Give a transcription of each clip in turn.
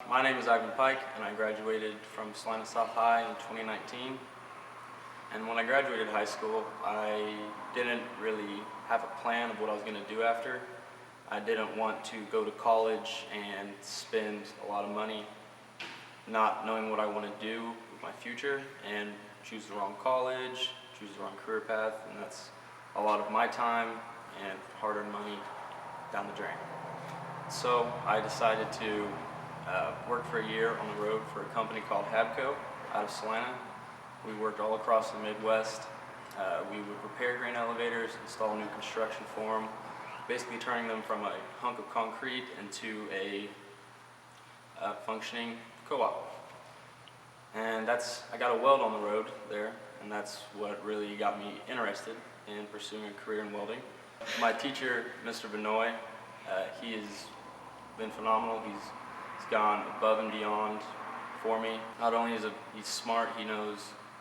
My name is Ivan Pike, and I graduated from Salina South High in 2019. And when I graduated high school, I didn't really have a plan of what I was going to do after. I didn't want to go to college and spend a lot of money not knowing what I want to do with my future and choose the wrong college, choose the wrong career path, and that's a lot of my time and hard-earned money down the drain. So I decided to work for a year on the road for a company called Habco out of Salina. We worked all across the Midwest. We would repair grain elevators, install new construction for them, basically turning them from a hunk of concrete into a functioning co-op. And I got a weld on the road there, and that's what really got me interested in pursuing a career in welding. My teacher, Mr. Benoit, he has been phenomenal. He's gone above and beyond for me. Not only is he's smart, he knows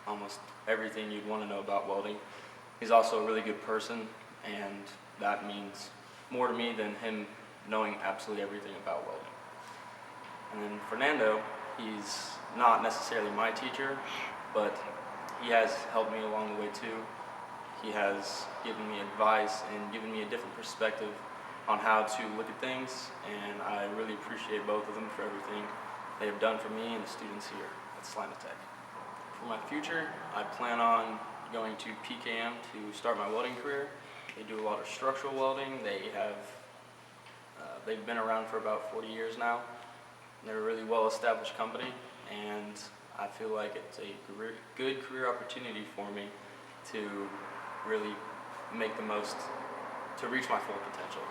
almost everything you'd want to know about welding. He's also a really good person, and that means more to me than him knowing absolutely everything about welding. And then Fernando, he's not necessarily my teacher, but he has helped me along the way too. He has given me advice and given me a different perspective on how to look at things, and I really appreciate both of them for everything they have done for me and the students here at Salina Tech. For my future, I plan on going to PKM to start my welding career. They do a lot of structural welding. They've been around for about 40 years now. They're a really well-established company, and I feel like it's a good career opportunity for me to really make the most, to reach my full potential.